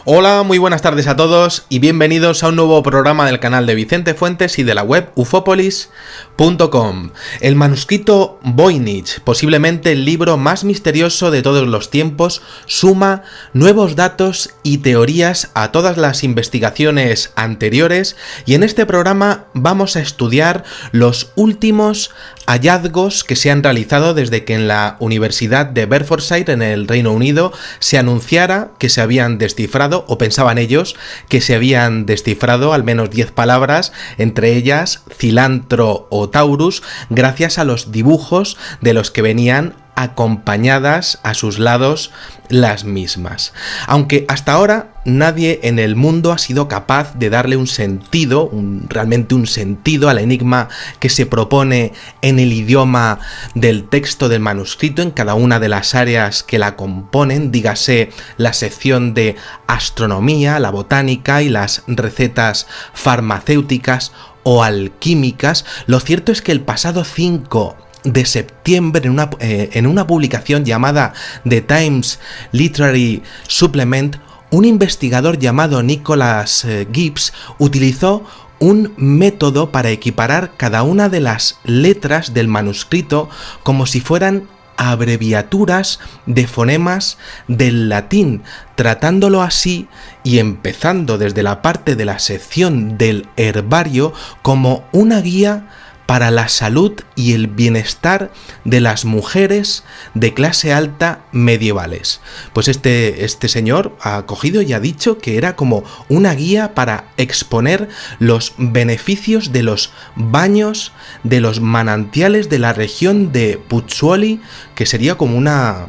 Hola, muy buenas tardes a todos y bienvenidos a un nuevo programa del canal de Vicente Fuentes y de la web ufopolis.com. El manuscrito Voynich, posiblemente el libro más misterioso de todos los tiempos, suma nuevos datos y teorías a todas las investigaciones anteriores y en este programa vamos a estudiar los últimos hallazgos que se han realizado desde que en la Universidad de Bedfordshire en el Reino Unido se anunciara que se habían descifrado, o pensaban ellos que se habían descifrado al menos 10 palabras, entre ellas cilantro o taurus, gracias a los dibujos de los que venían acompañadas a sus lados las mismas. Aunque hasta ahora nadie en el mundo ha sido capaz de darle un sentido, realmente un sentido al enigma que se propone en el idioma del texto del manuscrito en cada una de las áreas que la componen, dígase la sección de astronomía, la botánica y las recetas farmacéuticas o alquímicas. Lo cierto es que el pasado 5 de septiembre en una publicación llamada The Times Literary Supplement, un investigador llamado Nicholas Gibbs utilizó un método para equiparar cada una de las letras del manuscrito como si fueran abreviaturas de fonemas del latín, tratándolo así y empezando desde la parte de la sección del herbario como una guía para la salud y el bienestar de las mujeres de clase alta medievales. Pues este señor ha cogido y ha dicho que era como una guía para exponer los beneficios de los baños de los manantiales de la región de Pozzuoli, que sería como una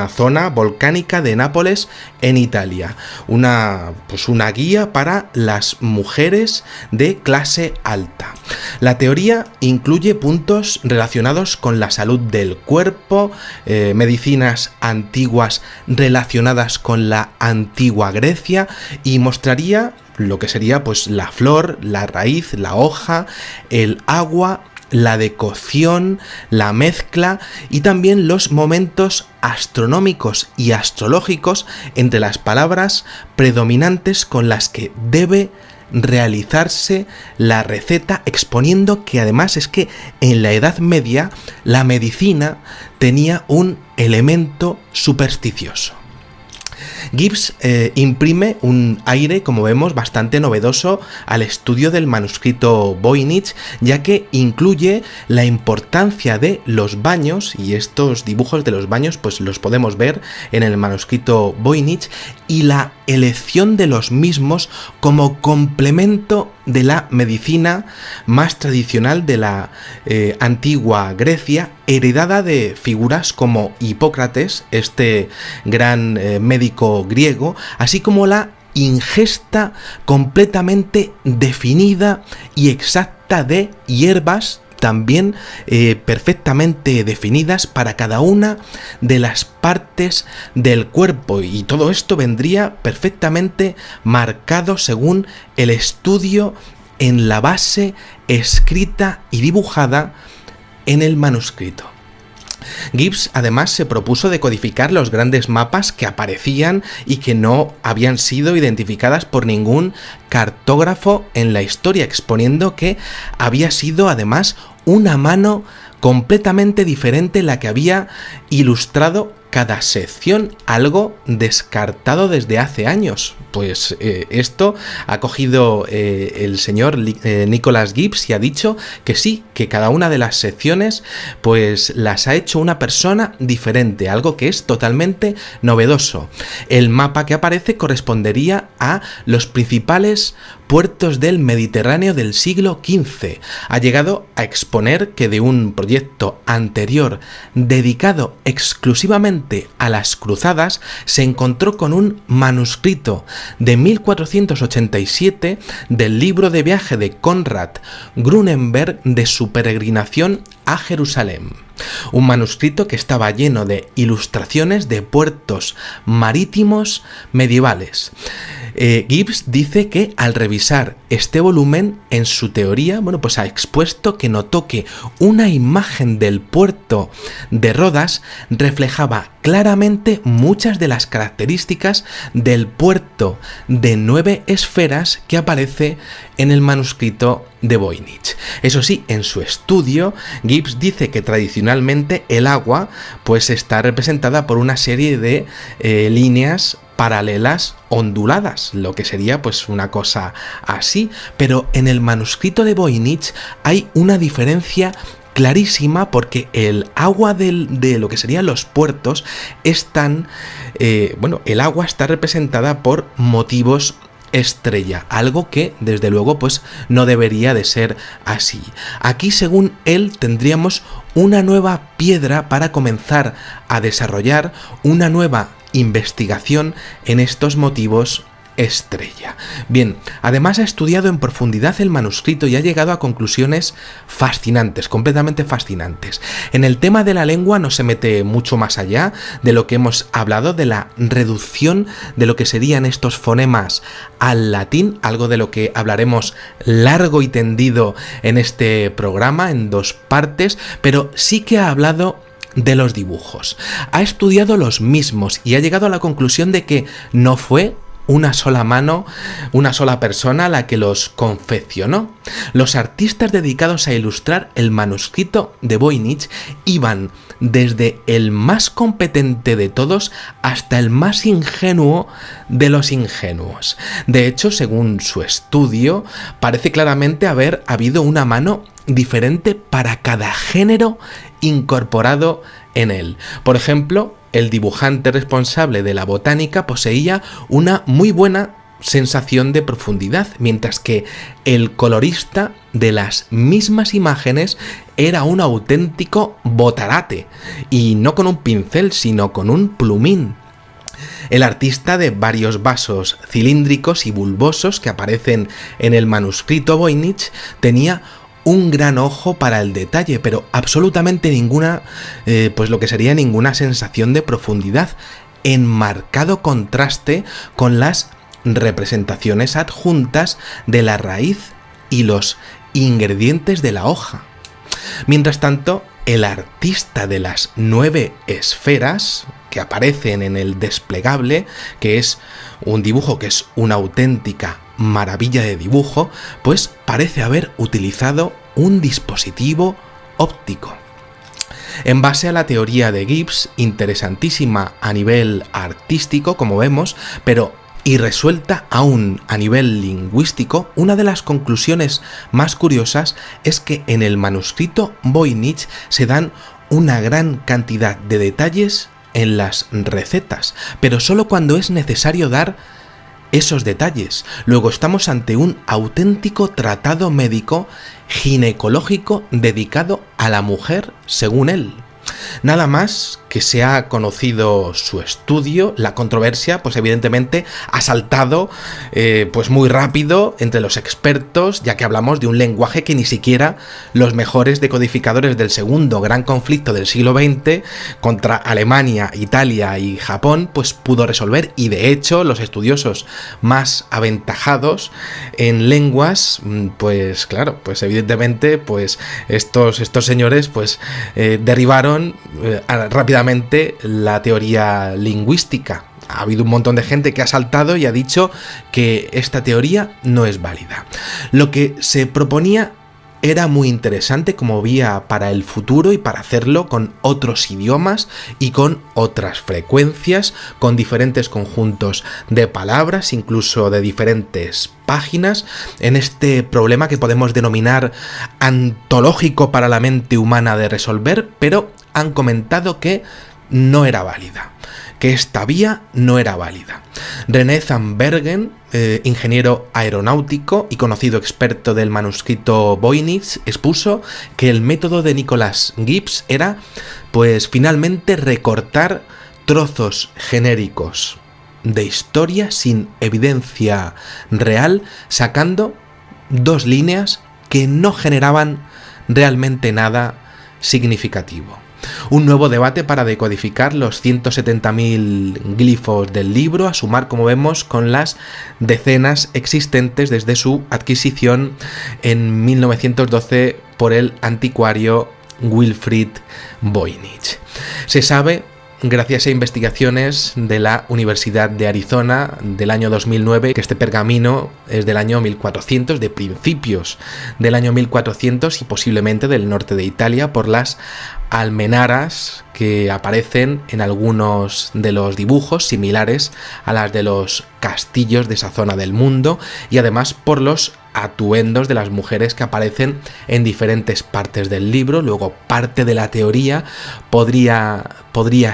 zona volcánica de Nápoles en Italia. Una guía para las mujeres de clase alta. La teoría incluye puntos relacionados con la salud del cuerpo, medicinas antiguas relacionadas con la antigua Grecia y mostraría lo que sería pues la flor, la raíz, la hoja, el agua, la decocción, la mezcla y también los momentos astronómicos y astrológicos entre las palabras predominantes con las que debe realizarse la receta, exponiendo que además es que en la Edad Media la medicina tenía un elemento supersticioso. Gibbs imprime un aire, como vemos, bastante novedoso al estudio del manuscrito Voynich, ya que incluye la importancia de los baños, y estos dibujos de los baños pues los podemos ver en el manuscrito Voynich, y la elección de los mismos como complemento de la medicina más tradicional de la antigua Grecia, heredada de figuras como Hipócrates, este gran médico griego, así como la ingesta completamente definida y exacta de hierbas, también perfectamente definidas para cada una de las partes del cuerpo, y todo esto vendría perfectamente marcado según el estudio en la base escrita y dibujada en el manuscrito. Gibbs además se propuso decodificar los grandes mapas que aparecían y que no habían sido identificadas por ningún cartógrafo en la historia, exponiendo que había sido además una mano completamente diferente la que había ilustrado cada sección, algo descartado desde hace años. Pues esto ha cogido el señor Nicholas Gibbs y ha dicho que sí, que cada una de las secciones pues las ha hecho una persona diferente, algo que es totalmente novedoso. El mapa que aparece correspondería a los principales puertos del Mediterráneo del siglo XV. Ha llegado a exponer que de un proyecto anterior dedicado exclusivamente a las cruzadas se encontró con un manuscrito de 1487 del libro de viaje de Conrad Grunenberg de su peregrinación a Jerusalén. Un manuscrito que estaba lleno de ilustraciones de puertos marítimos medievales. Gibbs dice que al revisar este volumen, en su teoría, pues ha expuesto que notó que una imagen del puerto de Rodas reflejaba claramente muchas de las características del puerto de 9 esferas que aparece en el manuscrito de Voynich. Eso sí, en su estudio, Gibbs dice que tradicionalmente el agua pues está representada por una serie de líneas paralelas onduladas, lo que sería pues una cosa así, pero en el manuscrito de Voynich hay una diferencia clarísima, porque el agua de lo que serían los puertos están, el agua está representada por motivos estrella, algo que desde luego pues no debería de ser así. Aquí, según él, tendríamos una nueva piedra para comenzar a desarrollar una nueva investigación en estos motivos estrella. Bien, además ha estudiado en profundidad el manuscrito y ha llegado a conclusiones fascinantes, completamente fascinantes. En el tema de la lengua no se mete mucho más allá de lo que hemos hablado, de la reducción de lo que serían estos fonemas al latín, algo de lo que hablaremos largo y tendido en este programa, en 2 partes, pero sí que ha hablado de los dibujos. Ha estudiado los mismos y ha llegado a la conclusión de que no fue una sola mano, una sola persona la que los confeccionó. Los artistas dedicados a ilustrar el manuscrito de Voynich iban desde el más competente de todos hasta el más ingenuo de los ingenuos. De hecho, según su estudio, parece claramente haber habido una mano diferente para cada género incorporado en él. Por ejemplo, el dibujante responsable de la botánica poseía una muy buena sensación de profundidad, mientras que el colorista de las mismas imágenes era un auténtico botarate, y no con un pincel, sino con un plumín. El artista de varios vasos cilíndricos y bulbosos que aparecen en el manuscrito Voynich tenía un gran ojo para el detalle, pero absolutamente ninguna, lo que sería ninguna sensación de profundidad, en marcado contraste con las representaciones adjuntas de la raíz y los ingredientes de la hoja. Mientras tanto, el artista de las 9 esferas que aparecen en el desplegable, que es un dibujo que es una auténtica maravilla de dibujo, pues parece haber utilizado un dispositivo óptico. En base a la teoría de Gibbs, interesantísima a nivel artístico, como vemos, pero irresuelta aún a nivel lingüístico, una de las conclusiones más curiosas es que en el manuscrito Voynich se dan una gran cantidad de detalles en las recetas, pero solo cuando es necesario dar esos detalles. Luego estamos ante un auténtico tratado médico ginecológico dedicado a la mujer, según él. Nada más que se ha conocido su estudio, la controversia, pues evidentemente ha saltado pues muy rápido entre los expertos, ya que hablamos de un lenguaje que ni siquiera los mejores decodificadores del segundo gran conflicto del siglo XX contra Alemania, Italia y Japón, pues pudo resolver, y de hecho los estudiosos más aventajados en lenguas, pues claro, pues evidentemente pues estos señores pues derribaron rápidamente la teoría lingüística. Ha habido un montón de gente que ha saltado y ha dicho que esta teoría no es válida. Lo que se proponía era muy interesante como vía para el futuro y para hacerlo con otros idiomas y con otras frecuencias, con diferentes conjuntos de palabras, incluso de diferentes páginas, en este problema que podemos denominar antológico para la mente humana de resolver, pero han comentado que no era válida, que esta vía no era válida. René Zandbergen, ingeniero aeronáutico y conocido experto del manuscrito Voynich, expuso que el método de Nicholas Gibbs era, pues finalmente, recortar trozos genéricos de historia sin evidencia real, sacando 2 líneas que no generaban realmente nada significativo. Un nuevo debate para decodificar los 170.000 glifos del libro, a sumar, como vemos, con las decenas existentes desde su adquisición en 1912 por el anticuario Wilfrid Voynich. Se sabe, gracias a investigaciones de la Universidad de Arizona del año 2009, que este pergamino es del año 1400, de principios del año 1400 y posiblemente del norte de Italia, por las almenaras que aparecen en algunos de los dibujos similares a las de los castillos de esa zona del mundo, y además por los atuendos de las mujeres que aparecen en diferentes partes del libro. Luego, parte de la teoría podría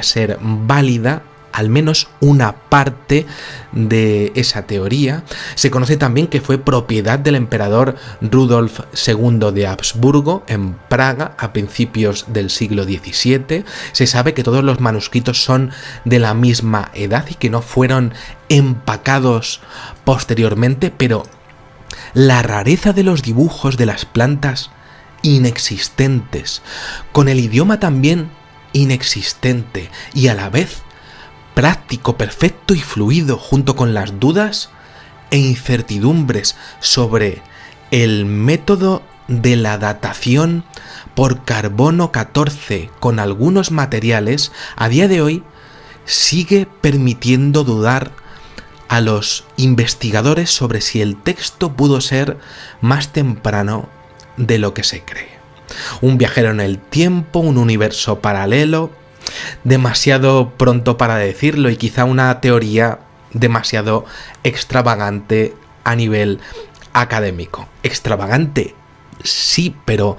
ser válida, al menos una parte de esa teoría. Se conoce también que fue propiedad del emperador Rudolf II de Habsburgo en Praga a principios del siglo XVII. Se sabe que todos los manuscritos son de la misma edad y que no fueron empacados posteriormente, pero la rareza de los dibujos de las plantas inexistentes, con el idioma también inexistente y a la vez práctico, perfecto y fluido, junto con las dudas e incertidumbres sobre el método de la datación por carbono 14 con algunos materiales, a día de hoy sigue permitiendo dudar a los investigadores sobre si el texto pudo ser más temprano de lo que se cree. Un viajero en el tiempo, un universo paralelo, demasiado pronto para decirlo, y quizá una teoría demasiado extravagante a nivel académico. Extravagante, sí, pero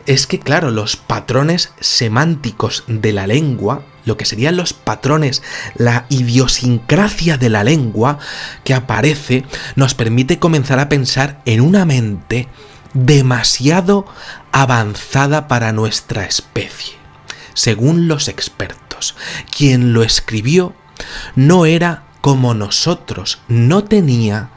es que claro, los patrones semánticos de la lengua, lo que serían los patrones, la idiosincrasia de la lengua que aparece, nos permite comenzar a pensar en una mente demasiado avanzada para nuestra especie. Según los expertos, quien lo escribió no era como nosotros, no tenía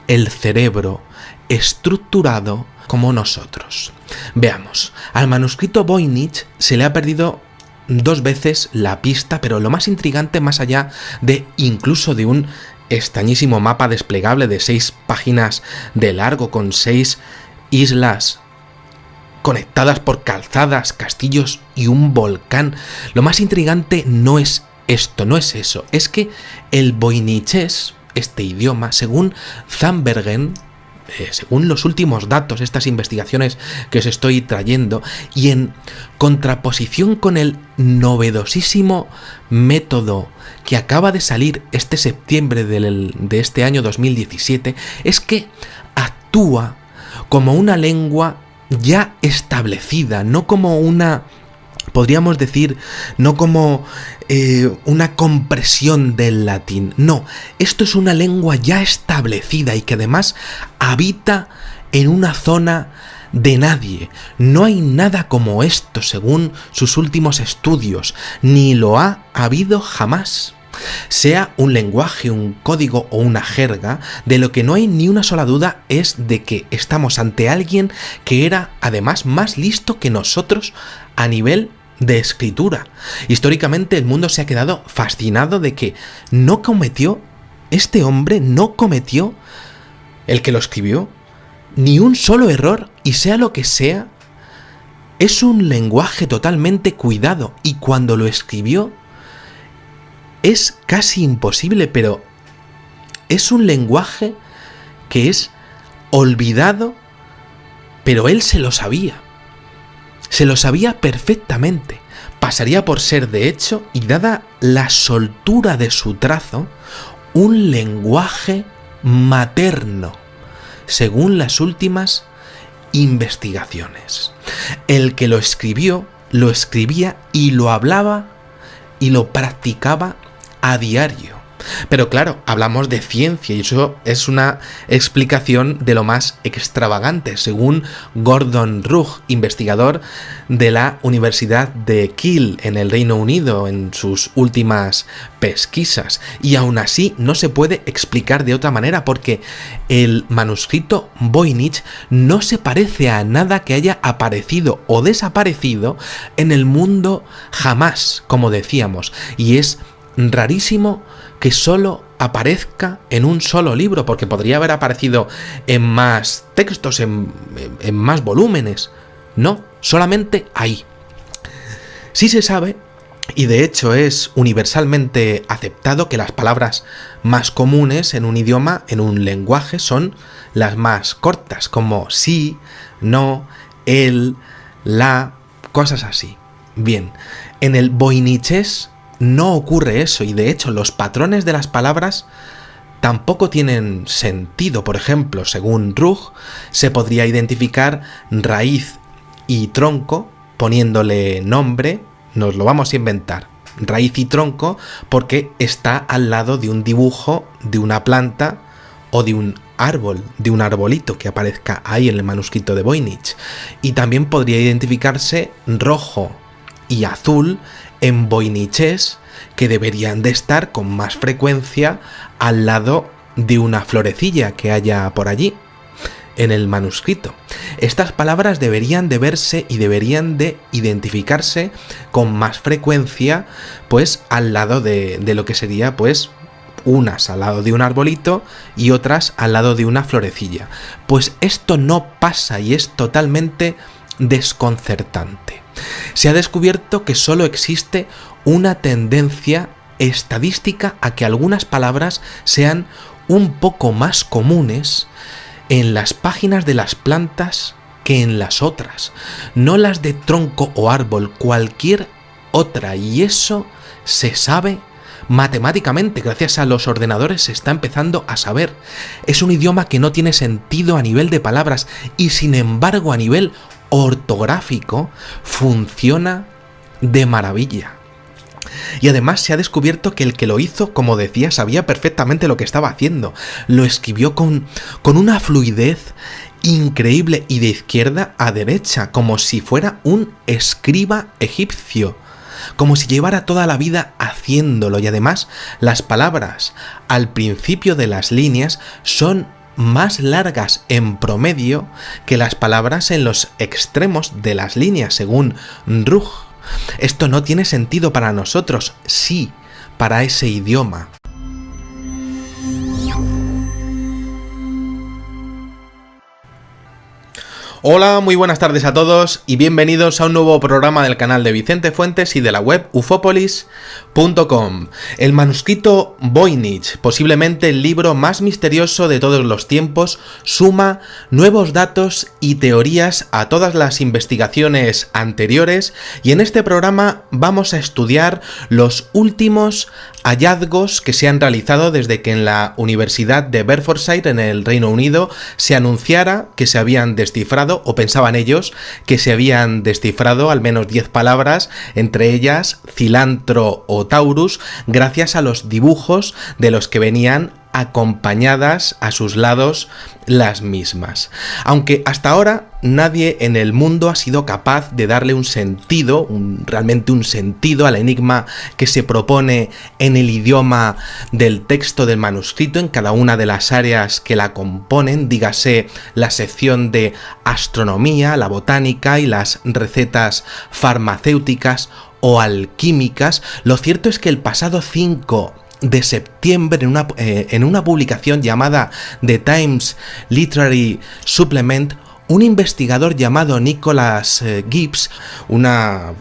el cerebro estructurado como nosotros. Veamos, al manuscrito Voynich se le ha perdido 2 veces la pista, pero lo más intrigante, más allá de incluso de un extrañísimo mapa desplegable de 6 páginas de largo con 6 islas conectadas por calzadas, castillos y un volcán, lo más intrigante no es esto, no es eso, es que el voynichés, este idioma, según Zandbergen, según los últimos datos, estas investigaciones que os estoy trayendo, y en contraposición con el novedosísimo método que acaba de salir este septiembre de este año 2017, es que actúa como una lengua ya establecida, no como una, podríamos decir, no como una compresión del latín. No, esto es una lengua ya establecida y que además habita en una zona de nadie. No hay nada como esto según sus últimos estudios, ni lo ha habido jamás. Sea un lenguaje, un código o una jerga, de lo que no hay ni una sola duda es de que estamos ante alguien que era además más listo que nosotros a nivel de escritura. Históricamente el mundo se ha quedado fascinado de que este hombre no cometió, el que lo escribió, ni un solo error, y sea lo que sea, es un lenguaje totalmente cuidado, y cuando lo escribió es casi imposible, pero es un lenguaje que es olvidado, pero él se lo sabía perfectamente. Pasaría por ser, de hecho, y dada la soltura de su trazo, un lenguaje materno, según las últimas investigaciones. El que lo escribió, lo escribía y lo hablaba y lo practicaba a diario. Pero claro, hablamos de ciencia y eso es una explicación de lo más extravagante, según Gordon Rugg, investigador de la Universidad de Kiel en el Reino Unido en sus últimas pesquisas. Y aún así no se puede explicar de otra manera porque el manuscrito Voynich no se parece a nada que haya aparecido o desaparecido en el mundo jamás, como decíamos, y es rarísimo que solo aparezca en un solo libro, porque podría haber aparecido en más textos, en más volúmenes. No, solamente ahí. Sí se sabe, y de hecho es universalmente aceptado, que las palabras más comunes en un idioma, en un lenguaje, son las más cortas, como sí, no, el, la, cosas así. Bien, en el voynichés no ocurre eso, y de hecho los patrones de las palabras tampoco tienen sentido. Por ejemplo, según Rugg, se podría identificar raíz y tronco poniéndole nombre, nos lo vamos a inventar, raíz y tronco, porque está al lado de un dibujo de una planta o de un árbol, de un arbolito que aparezca ahí en el manuscrito de Voynich. Y también podría identificarse rojo y azul en voynichés, que deberían de estar con más frecuencia al lado de una florecilla que haya por allí en el manuscrito. Estas palabras deberían de verse y deberían de identificarse con más frecuencia, pues al lado de lo que sería, pues, unas al lado de un arbolito y otras al lado de una florecilla. Pues esto no pasa y es totalmente desconcertante. Se ha descubierto que solo existe una tendencia estadística a que algunas palabras sean un poco más comunes en las páginas de las plantas que en las otras, no las de tronco o árbol, cualquier otra, y eso se sabe matemáticamente, gracias a los ordenadores se está empezando a saber. Es un idioma que no tiene sentido a nivel de palabras y sin embargo a nivel ortográfico funciona de maravilla. Y además se ha descubierto que el que lo hizo, como decía, sabía perfectamente lo que estaba haciendo. Lo escribió con una fluidez increíble y de izquierda a derecha, como si fuera un escriba egipcio, como si llevara toda la vida haciéndolo. Y además las palabras al principio de las líneas son más largas en promedio que las palabras en los extremos de las líneas, según Rugg. Esto no tiene sentido para nosotros, sí, para ese idioma. Hola, muy buenas tardes a todos y bienvenidos a un nuevo programa del canal de Vicente Fuentes y de la web ufopolis.com. El manuscrito Voynich, posiblemente el libro más misterioso de todos los tiempos, suma nuevos datos y teorías a todas las investigaciones anteriores, y en este programa vamos a estudiar los últimos hallazgos que se han realizado desde que en la Universidad de Bedfordshire, en el Reino Unido, se anunciara que se habían descifrado, o pensaban ellos que se habían descifrado al menos 10 palabras, entre ellas cilantro o taurus, gracias a los dibujos de los que venían acompañadas a sus lados las mismas. Aunque hasta ahora nadie en el mundo ha sido capaz de darle un sentido, realmente un sentido al enigma que se propone en el idioma del texto del manuscrito en cada una de las áreas que la componen, dígase la sección de astronomía, la botánica y las recetas farmacéuticas o alquímicas. Lo cierto es que el pasado 5 de septiembre, en una publicación llamada The Times Literary Supplement, un investigador llamado Nicholas Gibbs, una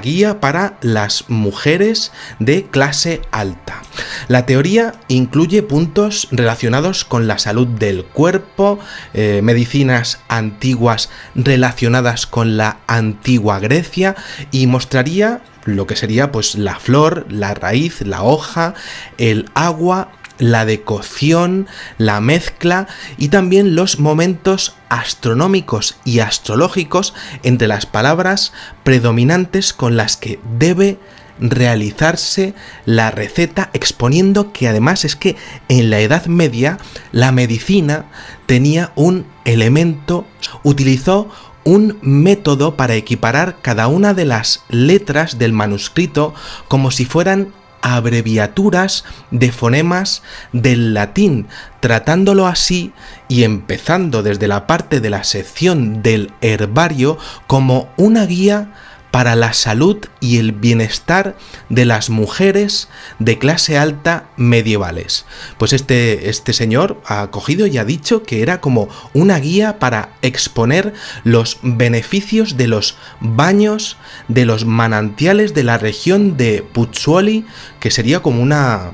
guía para las mujeres de clase alta. La teoría incluye puntos relacionados con la salud del cuerpo, medicinas antiguas relacionadas con la antigua Grecia, y mostraría lo que sería pues la flor, la raíz, la hoja, el agua, la decocción, la mezcla y también los momentos astronómicos y astrológicos entre las palabras predominantes con las que debe realizarse la receta, exponiendo que además es que en la Edad Media la medicina tenía un elemento, utilizó un método para equiparar cada una de las letras del manuscrito como si fueran abreviaturas de fonemas del latín, tratándolo así y empezando desde la parte de la sección del herbario como una guía para la salud y el bienestar de las mujeres de clase alta medievales. Pues este señor ha cogido y ha dicho que era como una guía para exponer los beneficios de los baños de los manantiales de la región de Pozzuoli, que sería como una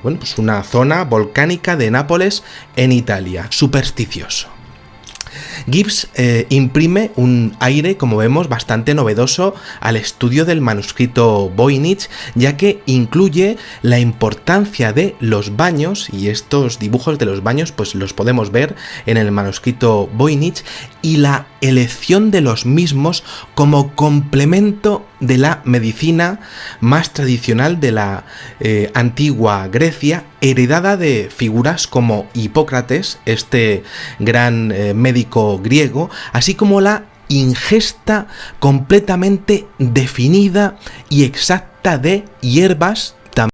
zona volcánica de Nápoles en Italia. Supersticioso. Gibbs imprime un aire, como vemos, bastante novedoso al estudio del manuscrito Voynich, ya que incluye la importancia de los baños, y estos dibujos de los baños pues los podemos ver en el manuscrito Voynich, y la elección de los mismos como complemento de la medicina más tradicional de la antigua Grecia, heredada de figuras como Hipócrates, este gran médico griego, así como la ingesta completamente definida y exacta de hierbas,